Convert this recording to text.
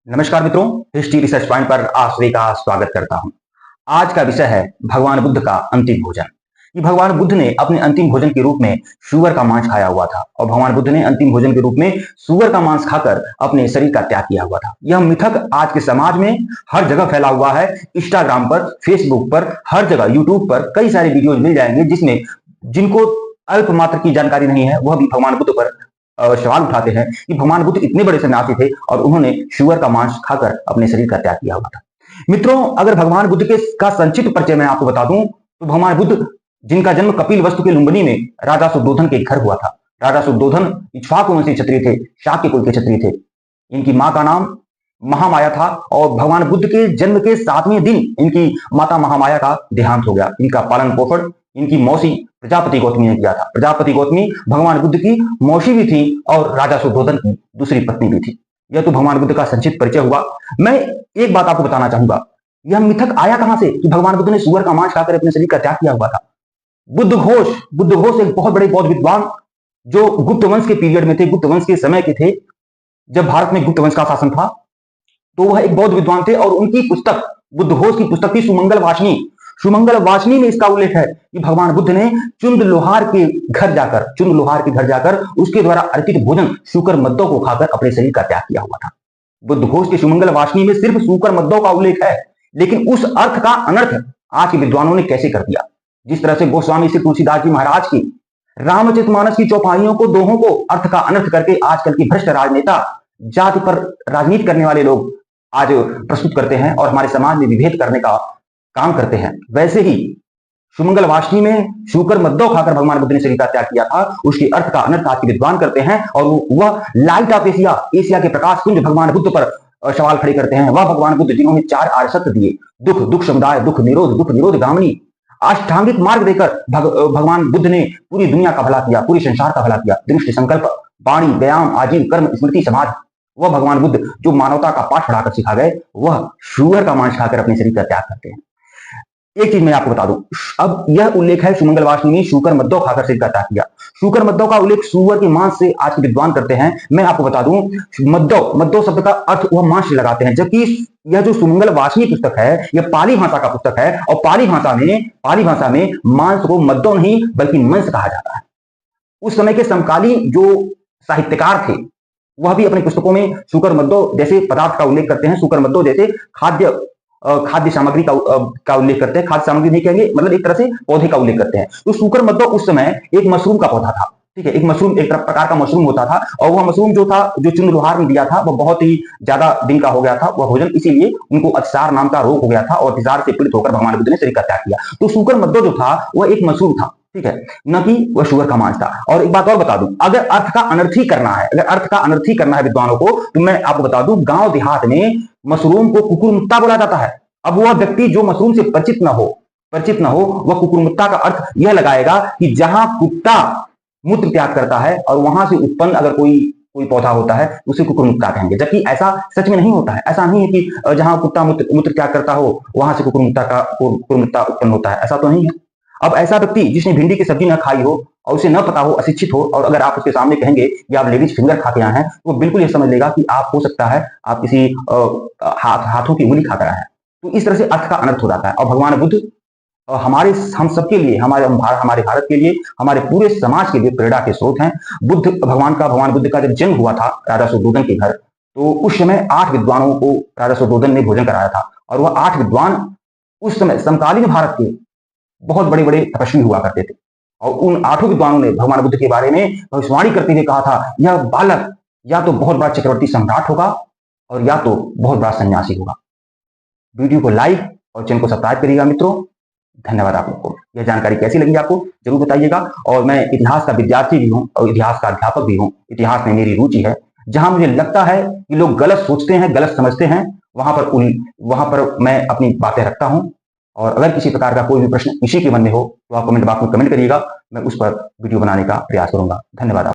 नमस्कार मित्रों, history research point पर आप सभी का स्वागत करता हूं। आज का विषय है भगवान बुद्ध का अंतिम भोजन। कि भगवान बुद्ध ने अपने अंतिम भोजन के रूप में सूअर का मांस खाया हुआ था और भगवान बुद्ध ने अंतिम भोजन के रूप में सूअर का मांस खाकर अपने शरीर का त्याग किया हुआ था। यह मिथक आज के समाज में हर जगह फैला हुआ है। इंस्टाग्राम पर, फेसबुक पर, हर जगह यूट्यूब पर कई सारे वीडियोज मिल जाएंगे जिसमें जिनको अल्प मात्र की जानकारी नहीं है वह भी भगवान बुद्ध पर सवाल उठाते हैं कि भगवान बुद्ध इतने बड़े सन्यासी थे और उन्होंने सूअर का मांस खाकर अपने शरीर का त्याग किया हुआ था। मित्रों, अगर भगवान बुद्ध के का संक्षिप्त परिचय मैं आपको बता दूं तो भगवान बुद्ध जिनका जन्म कपिल वस्तु के लुम्बिनी में राजा शुद्धोधन के घर हुआ था। राजा शुद्धोधन इक्ष्वाकु वंशी क्षत्रिय थे, शाक्य कुल के क्षत्रिय थे। इनकी मां का नाम महामाया था और भगवान बुद्ध के जन्म के 7वें दिन इनकी माता महामाया का देहांत हो गया। इनका पालन पोषण इनकी मौसी प्रजापति गौतमी ने किया था। प्रजापति गौतमी भगवान बुद्ध की मौसी भी थी और राजा शुद्धोधन की दूसरी पत्नी भी थी। यह तो भगवान बुद्ध का संक्षिप्त परिचय हुआ। मैं एक बात आपको बताना चाहूंगा, यह मिथक आया कहां से कि भगवान बुद्ध ने सूअर का मांस खाकर अपने शरीर का त्याग किया हुआ था। बुद्ध घोष एक बहुत बड़े बौद्ध विद्वान जो गुप्त वंश के पीरियड में थे, गुप्त वंश के समय के थे, जब भारत में गुप्त वंश का शासन था, तो वह एक बौद्ध विद्वान थे और उनकी पुस्तक बुद्धघोष की पुस्तक थी सुमंगल वासनी। सुमंगल वासनी में इसका उल्लेख है कि भगवान बुद्ध ने चुंद लोहार के घर जाकर उसके द्वारा अर्पित भोजन शूकर मद्दों को खाकर अपने शरीर का त्याग किया हुआ था। बुद्धघोष के सुमंगल वासनी में सिर्फ शूकर मद्दों का उल्लेख है, लेकिन उस अर्थ का अनर्थ आज के विद्वानों ने कैसे कर दिया। जिस तरह से गोस्वामी श्री तुलसीदास जी महाराज की रामचरितमानस की चौपाइयों को, दोहों को अर्थ का अनर्थ करके आजकल की भ्रष्ट राजनेता, जाति पर राजनीति करने वाले लोग आज प्रस्तुत करते हैं और हमारे समाज में विभेद करने का काम करते हैं, वैसे ही सुमंगल वासनी में शूकर मद्दों खाकर भगवान बुद्ध ने शरीर का त्याग किया था। उसके अर्थ का अनर्थ आज के विद्वान करते हैं और वह लाइट ऑफ एशिया के प्रकाश पुंज भगवान बुद्ध पर सवाल खड़े करते हैं। वह भगवान बुद्ध जिन्होंने 4 आर्य सत्य दिए, दुख समुदाय, दुख निरोध गामिनी, अष्टांगिक मार्ग देकर भगवान बुद्ध ने पूरी दुनिया का भला किया, पूरे संसार का भला किया। दृष्टि, संकल्प, वाणी, व्यायाम, आजीव, कर्म, स्मृति, समाज, वह भगवान बुद्ध जो मानवता का पाठ पढ़ाकर सिखा गए, वह सूअर का मांस खाकर अपने शरीर का त्याग करते हैं। एक चीज मैं आपको बता दूं, अब यह उल्लेख है सुमंगल वासनी में शूकर मद्दों खाकर शरीर का त्याग किया। शूकर मद्दों का उल्लेख सूअर के मांस से आज के विद्वान करते हैं। मैं आपको बता दूं, मद्दों शब्द का अर्थ वह मांस से लगाते हैं, जबकि यह जो सुमंगल वासनी पुस्तक है यह पाली भाषा का पुस्तक है और पाली भाषा में मांस को मद्दों नहीं बल्कि मंस कहा जाता है। उस समय के समकालीन जो साहित्यकार थे वह भी अपनी पुस्तकों में शूकर मद्दों जैसे पदार्थ का उल्लेख करते हैं। शूकर मद्दों जैसे खाद्य सामग्री का उल्लेख करते हैं। खाद्य सामग्री नहीं कहेंगे, मतलब एक तरह से पौधे का उल्लेख करते हैं। तो शूकर मद्दों उस समय एक मशरूम का पौधा था, ठीक है, एक प्रकार का मशरूम होता था और वह मशरूम जो था, जो चुंद लोहार ने दिया था, वह बहुत ही ज्यादा दिन का हो गया था वह भोजन, इसीलिए उनको अतिसार नाम का रोग हो गया था और अतिसार से पीड़ित होकर भगवान बुद्ध ने शरीर का त्याग किया। तो शूकर मद्दों जो था वह एक मशरूम था, ठीक है, न कि वह सूअर का मांस था। और एक बात और बता दूं, अगर अर्थ का अनर्थ ही करना है विद्वानों को, तो मैं आपको बता दूं, गांव देहात में मशरूम को कुकुरमुत्ता बोला जाता है। अब वह व्यक्ति जो मशरूम से परिचित न हो वह कुकुरमुत्ता का अर्थ यह लगाएगा कि जहां कुत्ता मूत्र त्याग करता है और वहां से उत्पन्न अगर कोई पौधा होता है उसे कुकुरमुत्ता कहेंगे, जबकि ऐसा सच में नहीं होता है। ऐसा नहीं है कि जहां कुत्ता मूत्र त्याग करता हो वहां से कुकुरमुत्ता उत्पन्न होता है, ऐसा तो नहीं है। अब ऐसा व्यक्ति जिसने भिंडी की सब्जी न खाई हो और उसे न पता हो, अशिक्षित हो, और अगर आप उसके सामने कहेंगे कि आप लेडीज फिंगर खा के आए हैं, तो वो बिल्कुल ये समझ लेगा कि आप हो सकता है आप किसी हाथों की उंगली खाकर आए हैं। तो इस तरह से अर्थ का अनर्थ हो जाता है। और भगवान बुद्ध हम सबके लिए, हमारे भारत के लिए, हमारे पूरे समाज के लिए प्रेरणा के स्रोत हैं। भगवान बुद्ध का जब जन्म हुआ था राजा शुद्धोधन के घर, तो उस समय 8 विद्वानों को राजा शुद्धोधन ने भोजन कराया था और वह 8 विद्वान उस समय समकालीन भारत के बहुत बड़े बड़े तपस्वी हुआ करते थे। और उन 8 विद्वानों ने भगवान बुद्ध के बारे में भविष्यवाणी करते हुए कहा था, यह बालक या तो बहुत बड़ा चक्रवर्ती सम्राट होगा और या तो बहुत बड़ा सन्यासी होगा। वीडियो को लाइक और चैनल को सब्सक्राइब करिएगा मित्रों। धन्यवाद आप लोगों को। यह जानकारी कैसी लगी आपको जरूर बताइएगा। और मैं इतिहास का विद्यार्थी भी हूं और इतिहास का अध्यापक भी हूं। इतिहास में मेरी रुचि है। जहां मुझे लगता है कि लोग गलत सोचते हैं, गलत समझते हैं, वहां पर मैं अपनी बातें रखता हूं। और अगर किसी प्रकार का कोई भी प्रश्न इसी के मन में हो तो आप कमेंट बॉक्स में कमेंट करिएगा, मैं उस पर वीडियो बनाने का प्रयास करूंगा। धन्यवाद।